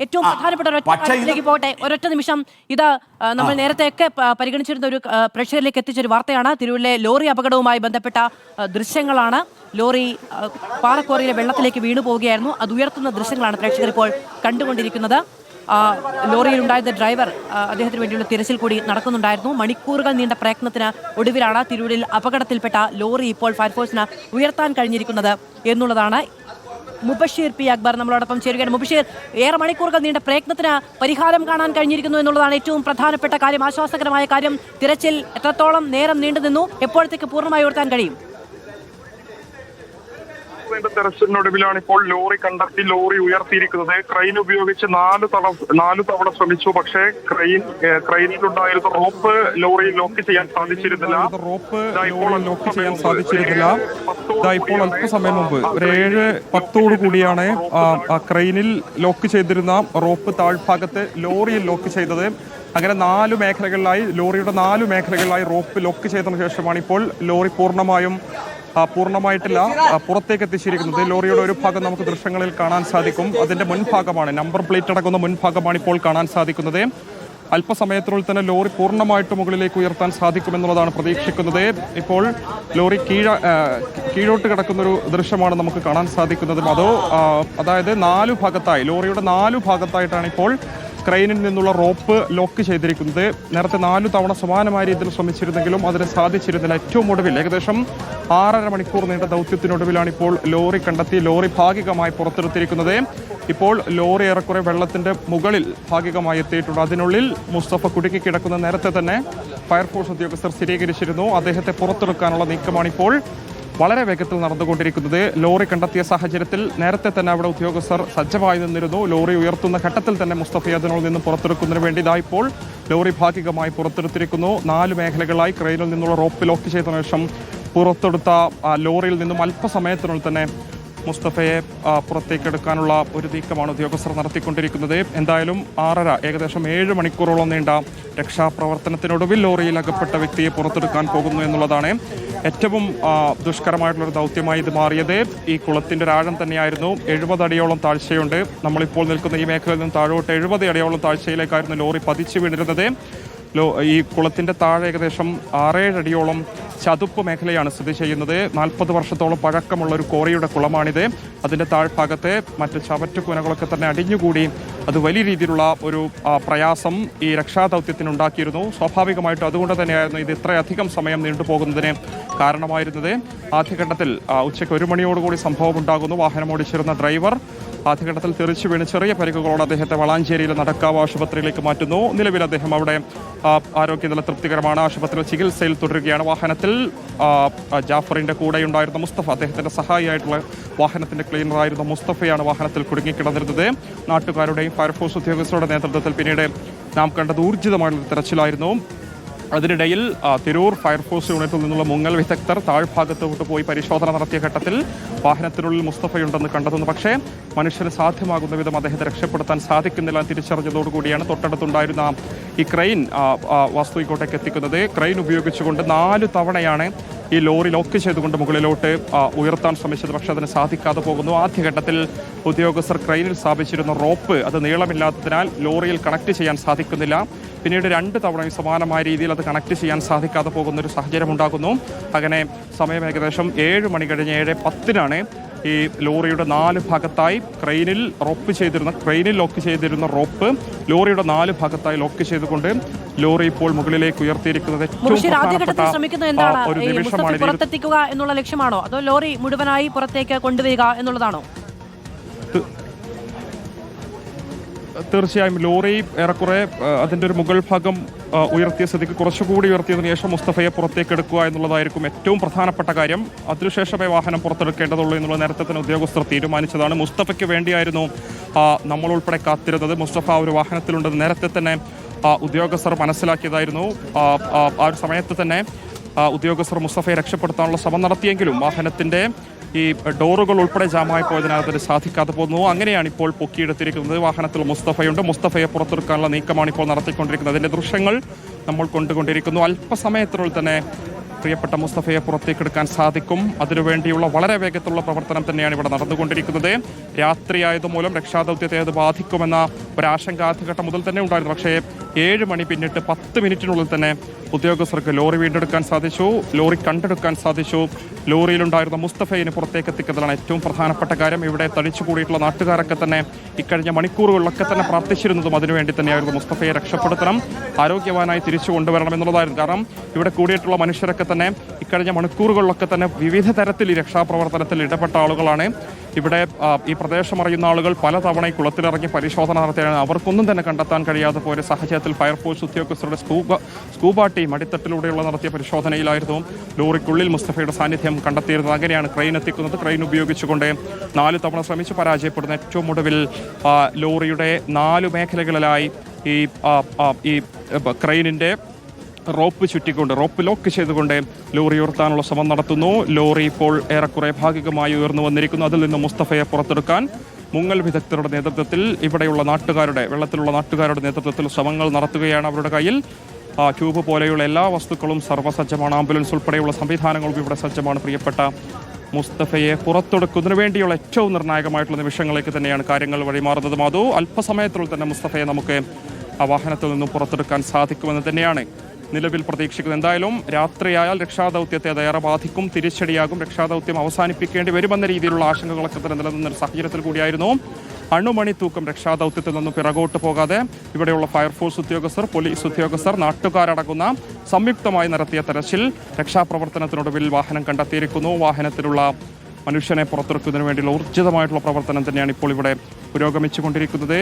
ഏറ്റവും പ്രധാനപ്പെട്ട ഒരൊറ്റ പോട്ടെ, ഒരൊറ്റ നിമിഷം. ഇത് നമ്മൾ നേരത്തെയൊക്കെ പരിഗണിച്ചിരുന്ന ഒരു പ്രേക്ഷകരിലേക്ക് എത്തിച്ചൊരു വാർത്തയാണ്. തിരൂരിലെ ലോറി അപകടവുമായി ബന്ധപ്പെട്ട ദൃശ്യങ്ങളാണ്. ലോറി പാറക്കോറിയിലെ വെള്ളത്തിലേക്ക് വീണു പോവുകയായിരുന്നു. അത് ഉയർത്തുന്ന ദൃശ്യങ്ങളാണ് പ്രേക്ഷകർ ഇപ്പോൾ കണ്ടുകൊണ്ടിരിക്കുന്നത്. ലോറിയിലുണ്ടായിരുന്ന ഡ്രൈവർ, അദ്ദേഹത്തിന് വേണ്ടിയുള്ള തിരച്ചിൽ കൂടി നടക്കുന്നുണ്ടായിരുന്നു. മണിക്കൂറുകൾ നീണ്ട പ്രയത്നത്തിന് ഒടുവിലാണ് തിരൂരിൽ അപകടത്തിൽപ്പെട്ട ലോറി ഇപ്പോൾ ഫയർഫോഴ്സിന് ഉയർത്താൻ കഴിഞ്ഞിരിക്കുന്നത് എന്നുള്ളതാണ്. മുബഷീർ പി അക്ബർ നമ്മളോടൊപ്പം ചേരുകയാണ്. മുബഷീർ, ഏറെ മണിക്കൂറുകൾ നീണ്ട പ്രയത്നത്തിന് പരിഹാരം കാണാൻ കഴിഞ്ഞിരിക്കുന്നു എന്നുള്ളതാണ് ഏറ്റവും പ്രധാനപ്പെട്ട കാര്യം, ആശ്വാസകരമായ കാര്യം. തിരച്ചിൽ എത്രത്തോളം നേരം നീണ്ടു നിന്നു? എപ്പോഴത്തേക്ക് പൂർണ്ണമായി ഉയർത്താൻ കഴിയും? തെരച്ചിലിനൊടുവിലാണ് ഇപ്പോൾ ലോറി കണ്ടെത്തി ലോറി ഉയർത്തിയിരിക്കുന്നത്. ക്രെയിൻ ഉപയോഗിച്ച് നാല് തവണ ശ്രമിച്ചു. പക്ഷേ ക്രെയിനിലുണ്ടായിരുന്ന റോപ്പ് ലോറിയിൽ ലോക്ക് ചെയ്യാൻ സാധിച്ചിരുന്നില്ല. ഇപ്പോൾ അല്പസമയം മുമ്പ് ഒരു 7:10 കൂടിയാണ് ക്രെയിനിൽ ലോക്ക് ചെയ്തിരുന്ന റോപ്പ് താഴ്ഭാഗത്ത് ലോറിയിൽ ലോക്ക് ചെയ്തത്. അങ്ങനെ 4 മേഖലകളിലായി, ലോറിയുടെ 4 മേഖലകളിലായി റോപ്പ് ലോക്ക് ചെയ്തതിനു ശേഷമാണ് ഇപ്പോൾ ലോറി പൂർണ്ണമായിട്ടില്ല പുറത്തേക്ക് എത്തിച്ചിരിക്കുന്നത്. ലോറിയുടെ ഒരു ഭാഗം നമുക്ക് ദൃശ്യങ്ങളിൽ കാണാൻ സാധിക്കും. അതിന്റെ മുൻഭാഗമാണ്, നമ്പർ പ്ലേറ്റ് അടങ്ങുന്ന മുൻഭാഗമാണ് ഇപ്പോൾ കാണാൻ സാധിക്കുന്നത്. അല്പസമയത്തിനുള്ളിൽ തന്നെ ലോറി പൂർണ്ണമായിട്ട് മുകളിലേക്ക് ഉയർത്താൻ സാധിക്കുമെന്നുള്ളതാണ് പ്രതീക്ഷിക്കുന്നത്. ഇപ്പോൾ ലോറി കീഴോട്ട് കിടക്കുന്നൊരു ദൃശ്യമാണ് നമുക്ക് കാണാൻ സാധിക്കുന്നത്. അതായത് 4 ഭാഗത്തായി, ലോറിയുടെ 4 ഭാഗത്തായിട്ടാണ് ഇപ്പോൾ ക്രെയിനിൽ നിന്നുള്ള റോപ്പ് ലോക്ക് ചെയ്തിരിക്കുന്നത്. നേരത്തെ 4 തവണ സമാനമായ രീതിയിൽ ശ്രമിച്ചിരുന്നെങ്കിലും അതിന് സാധിച്ചിരുന്നില്ല. ഏറ്റവും ഒടുവിൽ ഏകദേശം 6.5 മണിക്കൂർ നീണ്ട ദൗത്യത്തിനൊടുവിലാണ് ഇപ്പോൾ ലോറി കണ്ടെത്തി ലോറി ഭാഗികമായി പുറത്തെടുത്തിരിക്കുന്നത്. ഇപ്പോൾ ലോറി ഏറെക്കുറെ വെള്ളത്തിന്റെ മുകളിൽ ഭാഗികമായി എത്തിയിട്ടുണ്ട്. അതിനുള്ളിൽ മുസ്തഫ കുടുക്കി കിടക്കുന്ന നേരത്തെ തന്നെ ഫയർഫോഴ്സ് ഉദ്യോഗസ്ഥർ സ്ഥിരീകരിച്ചിരുന്നു. അദ്ദേഹത്തെ പുറത്തെടുക്കാനുള്ള നീക്കമാണ് ഇപ്പോൾ വളരെ വേഗത്തിൽ നടന്നുകൊണ്ടിരിക്കുന്നത്. ലോറി കണ്ടെത്തിയ സാഹചര്യത്തിൽ നേരത്തെ തന്നെ അവിടെ ഉദ്യോഗസ്ഥർ സജ്ജമായി നിന്നിരുന്നു. ലോറി ഉയർത്തുന്ന ഘട്ടത്തിൽ തന്നെ മുസ്തഫയെ അതിനുള്ളിൽ നിന്ന് പുറത്തെടുക്കുന്നതിന് വേണ്ടി ഇപ്പോൾ ലോറി ഭാഗികമായി പുറത്തെടുത്തിരിക്കുന്നു. 4 മേഖലകളായി ക്രെയിനിൽ നിന്നുള്ള റോപ്പ് ലോക്ക് ചെയ്ത ശേഷം പുറത്തെടുത്ത ലോറിയിൽ നിന്നും അല്പസമയത്തിനുള്ളിൽ തന്നെ മുസ്തഫയെ പുറത്തേക്കെടുക്കാനുള്ള ഒരു നീക്കമാണ് ഉദ്യോഗസ്ഥർ നടത്തിക്കൊണ്ടിരിക്കുന്നത്. എന്തായാലും 6.5 ഏകദേശം 7 മണിക്കൂറോളം നീണ്ട രക്ഷാപ്രവർത്തനത്തിനൊടുവിൽ ലോറിയിൽ അകപ്പെട്ട വ്യക്തിയെ പുറത്തെടുക്കാൻ പോകുന്നു എന്നുള്ളതാണ് ഏറ്റവും ദുഷ്കരമായിട്ടുള്ളൊരു ദൗത്യമായി ഇത് മാറിയത്. ഈ കുളത്തിൻ്റെ ആഴം തന്നെയായിരുന്നു. 70 അടിയോളം താഴ്ചയുണ്ട്. നമ്മളിപ്പോൾ നിൽക്കുന്ന ഈ മേഖലയിൽ നിന്ന് താഴോട്ട് 70 അടിയോളം താഴ്ചയിലേക്കായിരുന്നു ലോറി പതിച്ചു വീണിരുന്നത്. ഈ കുളത്തിൻ്റെ താഴെ ഏകദേശം 6-7 അടിയോളം ചതുപ്പ് മേഖലയാണ് സ്ഥിതി ചെയ്യുന്നത്. 40 വർഷത്തോളം പഴക്കമുള്ള ഒരു കോറിയുടെ കുളമാണിത്. അതിൻ്റെ താഴ്ഭാഗത്തെ മറ്റ് ചവറ്റുകുനകളൊക്കെ തന്നെ അടിഞ്ഞുകൂടി അത് വലിയ രീതിയിലുള്ള ഒരു പ്രയാസം ഈ രക്ഷാദൗത്യത്തിനുണ്ടാക്കിയിരുന്നു. സ്വാഭാവികമായിട്ടും അതുകൊണ്ട് തന്നെയായിരുന്നു ഇത് ഇത്രയധികം സമയം നീണ്ടുപോകുന്നതിന് കാരണമായിരുന്നത്. ആദ്യഘട്ടത്തിൽ ഉച്ചയ്ക്ക് 1 മണിയോടുകൂടി സംഭവം ഉണ്ടാകുന്നു. വാഹനം ഓടിച്ചിരുന്ന ഡ്രൈവർ ആദ്യഘട്ടത്തിൽ തെറിച്ചു വീണ് ചെറിയ പരിക്കുകളോട് അദ്ദേഹത്തെ വളാഞ്ചേരിയിലെ നടക്കാവ് ആശുപത്രിയിലേക്ക് മാറ്റുന്നു. നിലവിൽ അദ്ദേഹം അവിടെ ആരോഗ്യനില തൃപ്തികരമാണ്. ആശുപത്രിയിൽ ചികിത്സയിൽ തുടരുകയാണ്. വാഹനത്തിൽ ജാഫറിന്റെ കൂടെയുണ്ടായിരുന്ന മുസ്തഫ, അദ്ദേഹത്തിന്റെ സഹായിയായിട്ടുള്ള വാഹനത്തിന്റെ ക്ലീനറായിരുന്ന മുസ്തഫയാണ് വാഹനത്തിൽ കുടുങ്ങിക്കിടന്നിരുന്നത്. നാട്ടുകാരുടെയും ഫയർഫോഴ്സ് ഉദ്യോഗസ്ഥരുടെ നേതൃത്വത്തിൽ പിന്നീട് നാം കണ്ടത് ഊർജിതമായിട്ടുള്ള തെരച്ചിലായിരുന്നു. അതിനിടയിൽ തിരൂർ ഫയർഫോഴ്സ് യൂണിറ്റിൽ നിന്നുള്ള മുങ്ങൽ വിദഗ്ധർ താഴ്ഭാഗത്തോട്ട് പോയി പരിശോധന നടത്തിയ ഘട്ടത്തിൽ വാഹനത്തിനുള്ളിൽ മുസ്തഫയുണ്ടെന്ന് കണ്ടെത്തുന്നു. പക്ഷേ മനുഷ്യന് സാധ്യമാകുന്ന വിധം അദ്ദേഹത്തെ രക്ഷപ്പെടുത്താൻ സാധിക്കുന്നില്ല തിരിച്ചറിഞ്ഞതോടുകൂടിയാണ് തൊട്ടടുത്തുണ്ടായിരുന്ന ഈ ക്രെയിൻ വാസ്തുവിക്കോട്ടേക്ക് എത്തിക്കുന്നത്. ക്രെയിൻ ഉപയോഗിച്ചുകൊണ്ട് 4 തവണയാണ് ഈ ലോറി ലോക്ക് ചെയ്തുകൊണ്ട് മുകളിലോട്ട് ഉയർത്താൻ ശ്രമിച്ചത്. പക്ഷേ അതിന് സാധിക്കാതെ പോകുന്നു. ആദ്യഘട്ടത്തിൽ ഉദ്യോഗസ്ഥർ ക്രെയിനിൽ സ്ഥാപിച്ചിരുന്ന റോപ്പ് അത് നീളമില്ലാത്തതിനാൽ ലോറിയിൽ കണക്ട് ചെയ്യാൻ സാധിക്കുന്നില്ല. പിന്നീട് 2 തവണയും സമാനമായ രീതിയിൽ അത് കണക്ട് ചെയ്യാൻ സാധിക്കാതെ പോകുന്ന ഒരു സാഹചര്യം ഉണ്ടാകുന്നു. അങ്ങനെ സമയം ഏകദേശം 7 മണി കഴിഞ്ഞ് 7:10 ഈ ലോറിയുടെ 4 ഭാഗത്തായി ക്രെയിനിൽ ലോക്ക് ചെയ്തിരുന്ന റോപ്പ് ലോറിയുടെ 4 ഭാഗത്തായി ലോക്ക് ചെയ്തുകൊണ്ട് ലോറി ഇപ്പോൾ മുകളിലേക്ക് ഉയർത്തിയിരിക്കുന്നത് ഒരു നിമിഷമാണ്. പുറത്തെത്തിക്കുക എന്നുള്ള ലക്ഷ്യമാണോ, അതോ ലോറി മുഴുവനായി പുറത്തേക്ക് കൊണ്ടുവരിക എന്നുള്ളതാണോ? തീർച്ചയായും ലോറി ഏറെക്കുറെ അതിൻ്റെ ഒരു മുകൾ ഭാഗം ഉയർത്തിയ സ്ഥിതിക്ക് കുറച്ചുകൂടി ഉയർത്തിയതിനു ശേഷം മുസ്തഫയെ പുറത്തേക്ക് എടുക്കുക എന്നുള്ളതായിരിക്കും ഏറ്റവും പ്രധാനപ്പെട്ട കാര്യം. അതിനുശേഷമേ വാഹനം പുറത്തെടുക്കേണ്ടതുള്ളൂ എന്നുള്ള നേരത്തെ തന്നെ ഉദ്യോഗസ്ഥർ തീരുമാനിച്ചതാണ്. മുസ്തഫയ്ക്ക് വേണ്ടിയായിരുന്നു നമ്മൾ ഉൾപ്പെടെ കാത്തിരുന്നത്. മുസ്തഫ ഒരു വാഹനത്തിലുണ്ടെന്ന് നേരത്തെ തന്നെ ഉദ്യോഗസ്ഥർ മനസ്സിലാക്കിയതായിരുന്നു. ആ ഒരു സമയത്ത് തന്നെ ഉദ്യോഗസ്ഥർ മുസ്തഫയെ രക്ഷപ്പെടുത്താനുള്ള ശ്രമം നടത്തിയെങ്കിലും വാഹനത്തിൻ്റെ ഈ ഡോറുകൾ ഉൾപ്പെടെ ജാമായി പോയതിനാൽ അതിന് സാധിക്കാതെ പോകുന്നു. അങ്ങനെയാണ് ഇപ്പോൾ പൊക്കിയെടുത്തിരിക്കുന്നത്. വാഹനത്തിൽ മുസ്തഫയുണ്ട്. മുസ്തഫയെ പുറത്തെടുക്കാനുള്ള നീക്കമാണ് ഇപ്പോൾ നടത്തിക്കൊണ്ടിരിക്കുന്നത്. അതിൻ്റെ ദൃശ്യങ്ങൾ നമ്മൾ കൊണ്ടുകൊണ്ടിരിക്കുന്നു. അല്പസമയത്തിനുള്ളിൽ തന്നെ പ്രിയപ്പെട്ട മുസ്തഫയെ പുറത്തേക്കെടുക്കാൻ സാധിക്കും. അതിനുവേണ്ടിയുള്ള വളരെ വേഗത്തിലുള്ള പ്രവർത്തനം തന്നെയാണ് ഇവിടെ നടന്നുകൊണ്ടിരിക്കുന്നത്. രാത്രിയായതുമൂലം രക്ഷാദൗത്യത്തെ അത് ബാധിക്കുമെന്ന ഒരാശങ്ക ആദ്യഘട്ടം മുതൽ തന്നെ ഉണ്ടായിരുന്നു. പക്ഷേ 7 മണി പിന്നിട്ട് 10 മിനിറ്റിനുള്ളിൽ തന്നെ ഉദ്യോഗസ്ഥർക്ക് ലോറി വീണ്ടെടുക്കാൻ സാധിച്ചു, ലോറി കണ്ടെടുക്കാൻ സാധിച്ചു. ലോറിയിലുണ്ടായിരുന്ന മുസ്തഫയെ പുറത്തേക്ക് എത്തിക്കുന്നതാണ് ഏറ്റവും പ്രധാനപ്പെട്ട കാര്യം. ഇവിടെ തടിച്ചുകൂടിയിട്ടുള്ള നാട്ടുകാരൊക്കെ തന്നെ ഇക്കഴിഞ്ഞ മണിക്കൂറുകളിലൊക്കെ തന്നെ പ്രാർത്ഥിച്ചിരുന്നതും അതിനുവേണ്ടി തന്നെയായിരുന്നു. മുസ്തഫയെ രക്ഷപ്പെടുത്തണം, ആരോഗ്യവാനായി തിരിച്ചു കൊണ്ടുവരണം എന്നുള്ളതായിരുന്നു. കാരണം ഇവിടെ കൂടിയിട്ടുള്ള മനുഷ്യരൊക്കെ തന്നെ ഇക്കഴിഞ്ഞ മണിക്കൂറുകളിലൊക്കെ തന്നെ വിവിധ തരത്തിൽ ഈ രക്ഷാപ്രവർത്തനത്തിൽ ഇടപെട്ട ആളുകളാണ്. ഇവിടെ ഈ പ്രദേശം അറിയുന്ന ആളുകൾ പലതവണ ഈ കുളത്തിലിറങ്ങി പരിശോധന നടത്തിയാണ്. അവർക്കൊന്നും തന്നെ കണ്ടെത്താൻ കഴിയാതെ പോയ സാഹചര്യത്തിൽ ഫയർഫോഴ്സ് ഉദ്യോഗസ്ഥരുടെ സ്കൂബ ടീം അടിത്തട്ടിലൂടെയുള്ള നടത്തിയ പരിശോധനയിലായിരുന്നു ലോറിക്കുള്ളിൽ മുസ്തഫയുടെ സാന്നിധ്യം കണ്ടെത്തിയിരുന്നത്. അങ്ങനെയാണ് ക്രെയിൻ എത്തിക്കുന്നത്. ക്രെയിൻ ഉപയോഗിച്ചുകൊണ്ട് 4 തവണ ശ്രമിച്ച് പരാജയപ്പെടുന്ന ഏറ്റവും ഒടുവിൽ ലോറിയുടെ 4 മേഖലകളിലായി ഈ ക്രെയിനിന്റെ റോപ്പ് ചുറ്റിക്കൊണ്ട്, റോപ്പ് ലോക്ക് ചെയ്തുകൊണ്ട് ലോറി ഉയർത്താനുള്ള ശ്രമം നടത്തുന്നു. ലോറി ഇപ്പോൾ ഏറെക്കുറെ ഭാഗികമായി ഉയർന്നു വന്നിരിക്കുന്നു. അതിൽ നിന്ന് മുസ്തഫയെ പുറത്തെടുക്കാൻ മുങ്ങൽ വിദഗ്ധരുടെ നേതൃത്വത്തിൽ ഇവിടെയുള്ള വെള്ളത്തിലുള്ള നാട്ടുകാരുടെ നേതൃത്വത്തിൽ ശ്രമങ്ങൾ നടത്തുകയാണ്. അവരുടെ കയ്യിൽ ട്യൂബ് പോലെയുള്ള എല്ലാ വസ്തുക്കളും സർവ്വസജ്ജമാണ്. ആംബുലൻസ് ഉൾപ്പെടെയുള്ള സംവിധാനങ്ങളും ഇവിടെ സജ്ജമാണ്. പ്രിയപ്പെട്ട മുസ്തഫയെ പുറത്തെടുക്കുന്നതിന് വേണ്ടിയുള്ള ഏറ്റവും നിർണായകമായിട്ടുള്ള നിമിഷങ്ങളിലേക്ക് തന്നെയാണ് കാര്യങ്ങൾ വഴിമാറുന്നത്. മാധു, അല്പസമയത്തിനുള്ളിൽ തന്നെ മുസ്തഫയെ നമുക്ക് ആ വാഹനത്തിൽ നിന്നും പുറത്തെടുക്കാൻ സാധിക്കുമെന്ന് തന്നെയാണ് നിലവിൽ പ്രതീക്ഷിക്കുന്നത്. എന്തായാലും രാത്രിയായാൽ രക്ഷാദൗത്യത്തെ അതേറെ ബാധിക്കും, തിരിച്ചടിയാകും. രക്ഷാദൗത്യം അവസാനിപ്പിക്കേണ്ടി വരുമെന്ന രീതിയിലുള്ള ആശങ്കകളൊക്കെ തന്നെ നിലനിന്നൊരു സാഹചര്യത്തിൽ കൂടിയായിരുന്നു അണുമണി തൂക്കം രക്ഷാദൗത്യത്തിൽ നിന്നും പിറകോട്ട് പോകാതെ ഇവിടെയുള്ള ഫയർഫോഴ്സ് ഉദ്യോഗസ്ഥർ, പോലീസ് ഉദ്യോഗസ്ഥർ, നാട്ടുകാരടങ്ങുന്ന സംയുക്തമായി നടത്തിയ തെരച്ചിൽ രക്ഷാപ്രവർത്തനത്തിനൊടുവിൽ വാഹനം കണ്ടെത്തിയിരിക്കുന്നു. വാഹനത്തിലുള്ള മനുഷ്യനെ പുറത്തെടുക്കുന്നതിന് വേണ്ടിയുള്ള ഊർജിതമായിട്ടുള്ള പ്രവർത്തനം തന്നെയാണ് ഇപ്പോൾ ഇവിടെ പുരോഗമിച്ചുകൊണ്ടിരിക്കുന്നത്.